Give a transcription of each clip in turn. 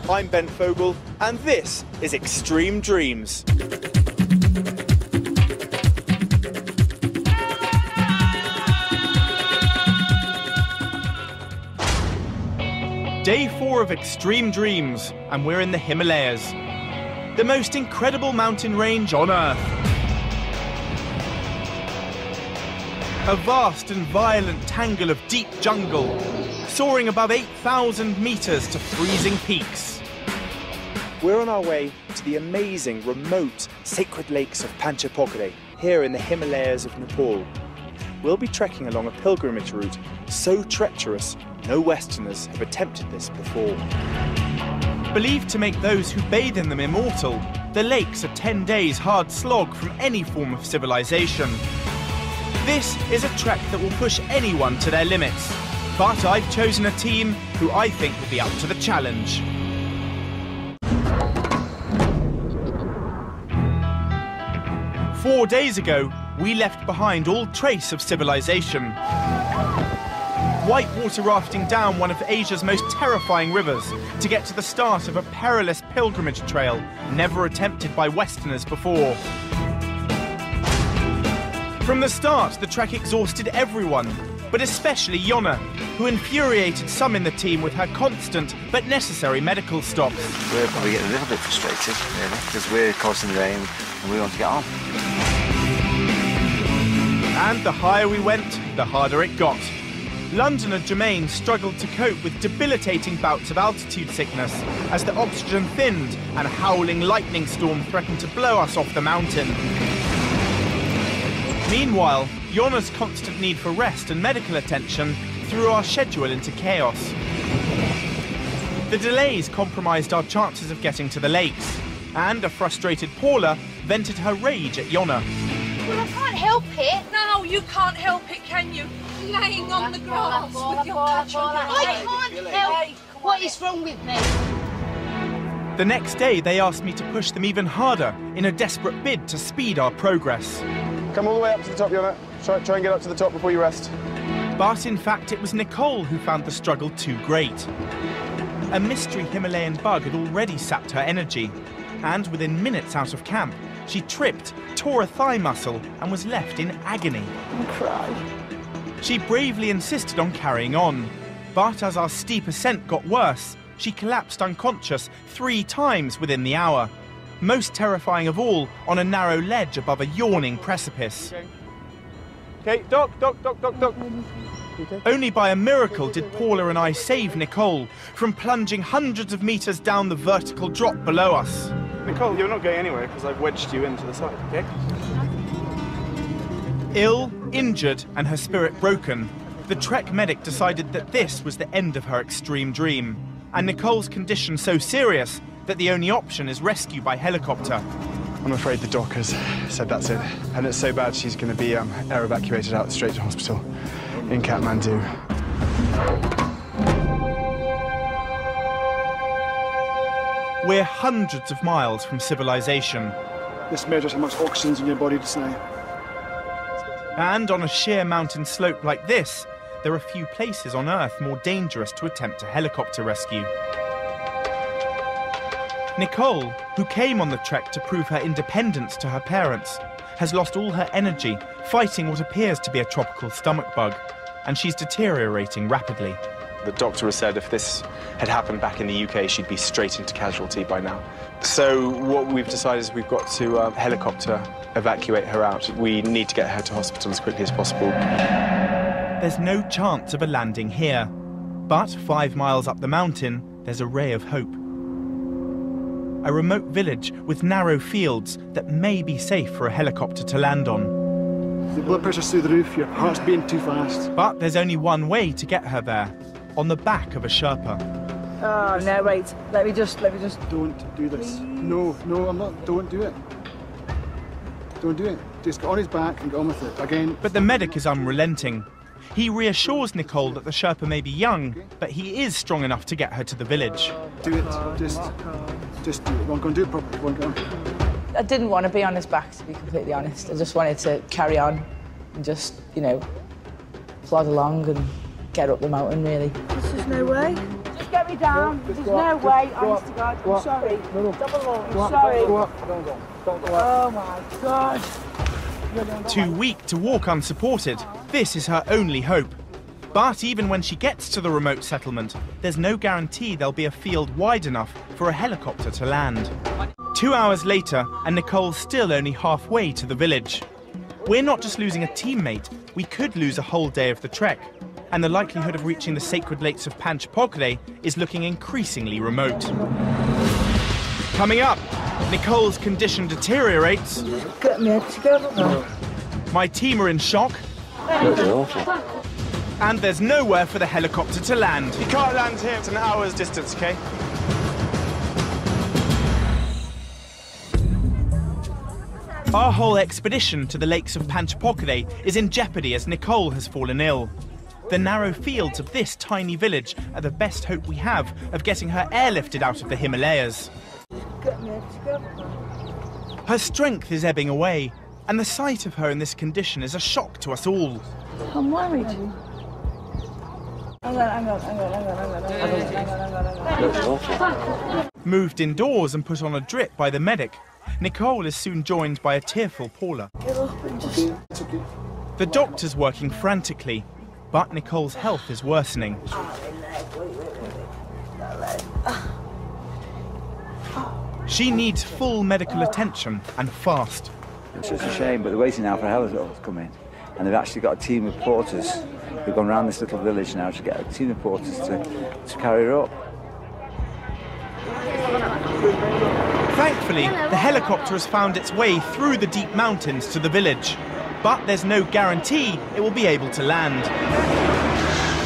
I'm Ben Fogle, and this is Extreme Dreams. Day 4 of Extreme Dreams, and we're in the Himalayas, the most incredible mountain range on Earth. A vast and violent tangle of deep jungle, soaring above 8,000 metres to freezing peaks. We're on our way to the amazing, remote, sacred lakes of Panch Pokhari, here in the Himalayas of Nepal. We'll be trekking along a pilgrimage route so treacherous, no Westerners have attempted this before. Believed to make those who bathe in them immortal, the lakes are 10 days hard slog from any form of civilization. This is a trek that will push anyone to their limits, but I've chosen a team who I think will be up to the challenge. Four days ago, we left behind all trace of civilization. Whitewater rafting down one of Asia's most terrifying rivers to get to the start of a perilous pilgrimage trail never attempted by Westerners before. From the start, the trek exhausted everyone, but especially Yona, who infuriated some in the team with her constant but necessary medical stops. We're probably getting a little bit frustrated, really, because we're causing the rain and we want to get on. And the higher we went, the harder it got. Londoner Jermaine struggled to cope with debilitating bouts of altitude sickness as the oxygen thinned and a howling lightning storm threatened to blow us off the mountain. Meanwhile, Yona's constant need for rest and medical attention threw our schedule into chaos. The delays compromised our chances of getting to the lakes, and a frustrated Paula vented her rage at Yona. Well, I can't help it. No, you can't help it, can you? Laying on the grass with your clutch on your I can't help what is wrong with me. The next day, they asked me to push them even harder in a desperate bid to speed our progress. Come all the way up to the top, Yona. Try and get up to the top before you rest. But in fact, it was Nicole who found the struggle too great. A mystery Himalayan bug had already sapped her energy, and within minutes out of camp, she tripped, tore a thigh muscle, and was left in agony. I'm crying. She bravely insisted on carrying on, but as our steep ascent got worse, she collapsed unconscious 3 times within the hour. Most terrifying of all, on a narrow ledge above a yawning precipice. Okay, Doc. Only by a miracle did Paula and I save Nicole from plunging hundreds of metres down the vertical drop below us. Nicole, you're not going anywhere because I've wedged you into the side, okay? Ill, injured, and her spirit broken, the Trek medic decided that this was the end of her extreme dream, and Nicole's condition so serious that the only option is rescue by helicopter. I'm afraid the doc has said that's it, and it's so bad she's going to be air evacuated out straight to hospital in Kathmandu. We're hundreds of miles from civilization. This measures how much oxygen's in your body just now. And on a sheer mountain slope like this, there are few places on Earth more dangerous to attempt a helicopter rescue. Nicole, who came on the trek to prove her independence to her parents, has lost all her energy fighting what appears to be a tropical stomach bug, and she's deteriorating rapidly. The doctor has said if this had happened back in the UK, she'd be straight into casualty by now. So what we've decided is we've got to helicopter evacuate her out. We need to get her to hospital as quickly as possible. There's no chance of a landing here, but 5 miles up the mountain, there's a ray of hope. A remote village with narrow fields that may be safe for a helicopter to land on. The blood pressure's through the roof, your heart's beating too fast. But there's only one way to get her there, on the back of a Sherpa. Oh, no, wait. Let me just... Don't do this. No, I'm not. Don't do it. Don't do it. Just get on his back and get on with it. Again. But the medic is unrelenting. He reassures Nicole that the Sherpa may be young, but he is strong enough to get her to the village. Do it. Just do it. Go on, do it properly. Go on. I didn't want to be on his back, to be completely honest. I just wanted to carry on and just, you know, plod along and get up the mountain, really. There's no way. Just get let me down. There's no way, honest to God. I'm sorry. I'm sorry. Go up. Don't go. Oh my God. Too weak to walk unsupported, this is her only hope. But even when she gets to the remote settlement, there's no guarantee there'll be a field wide enough for a helicopter to land. 2 hours later, and Nicole's still only halfway to the village. We're not just losing a teammate, we could lose a whole day of the trek. And the likelihood of reaching the sacred lakes of Panch Pokhari is looking increasingly remote. Coming up, Nicole's condition deteriorates. Get me together. My team are in shock. And there's nowhere for the helicopter to land. You can't land here, it's an hour's distance, okay? Our whole expedition to the lakes of Panch Pokhari is in jeopardy as Nicole has fallen ill. The narrow fields of this tiny village are the best hope we have of getting her airlifted out of the Himalayas. Her strength is ebbing away, and the sight of her in this condition is a shock to us all. I'm worried. Hang on. Moved indoors and put on a drip by the medic, Nicole is soon joined by a tearful Paula. The doctor's working frantically, but Nicole's health is worsening. She needs full medical attention and fast. It's just a shame, but they're waiting now for a helicopter to come in. And they've actually got a team of porters who've gone around this little village now to get a team of porters to carry her up. Thankfully, the helicopter has found its way through the deep mountains to the village. But there's no guarantee it will be able to land.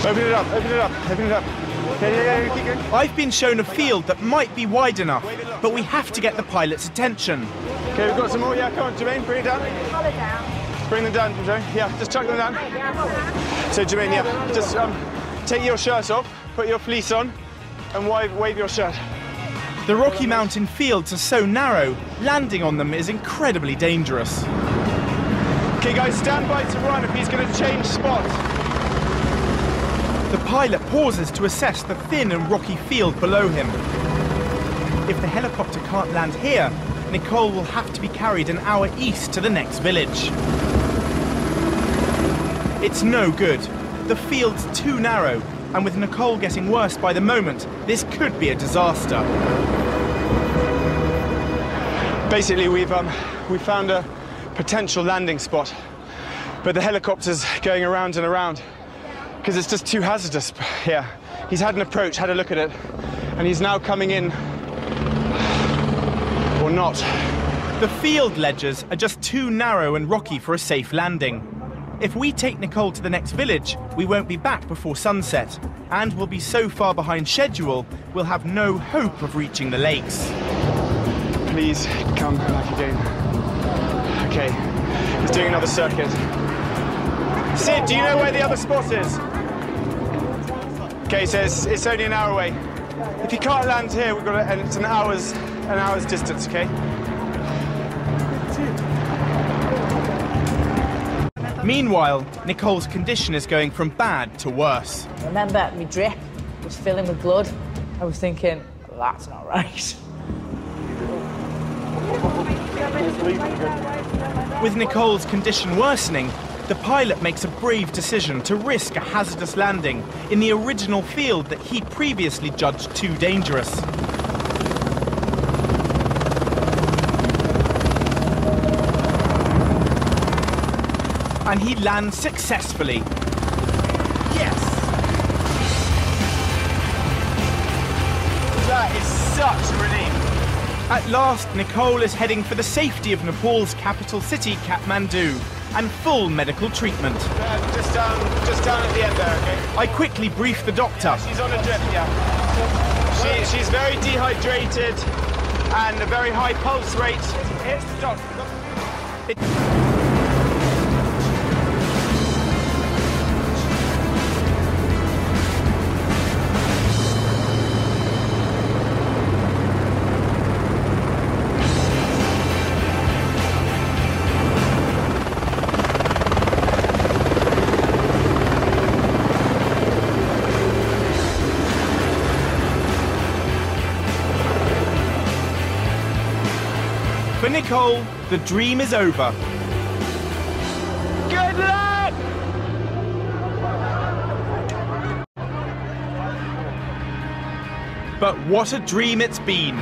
Open it up, open it up, open it up. Okay, keep going. I've been shown a field that might be wide enough, but we have to get the pilot's attention. Okay, we've got some more. Yeah, come on, Jermaine, bring it down. Bring them down, Jermaine. Yeah, just chuck them down. So, Jermaine, yeah, just take your shirt off, put your fleece on, and wave your shirt. The Rocky Mountain fields are so narrow, landing on them is incredibly dangerous. Okay, guys, stand by to run if he's going to change spots. The pilot pauses to assess the thin and rocky field below him. If the helicopter can't land here, Nicole will have to be carried an hour east to the next village. It's no good. The field's too narrow, and with Nicole getting worse by the moment, this could be a disaster. Basically, we've found a potential landing spot, but the helicopter's going around and around because it's just too hazardous here. He's had an approach, had a look at it, and he's now coming in, or not. The field ledges are just too narrow and rocky for a safe landing. If we take Nicole to the next village, we won't be back before sunset, and we'll be so far behind schedule, we'll have no hope of reaching the lakes. Please come back again. Okay, he's doing another circuit. Sid, do you know where the other spot is? Okay, so it's only an hour away. If you can't land here, we've got to, and it's an hour's distance, okay? Meanwhile, Nicole's condition is going from bad to worse. Remember, my drip was filling with blood. I was thinking, that's not right. With Nicole's condition worsening, the pilot makes a brave decision to risk a hazardous landing in the original field that he previously judged too dangerous. And he lands successfully. Yes! That is such a relief. At last, Nicole is heading for the safety of Nepal's capital city, Kathmandu, and full medical treatment. Just down at the end there, okay? I quickly brief the doctor. She's on a drip, yeah. She's very dehydrated and a very high pulse rate. Here's the doctor. For Nicole, the dream is over. Good luck! But what a dream it's been.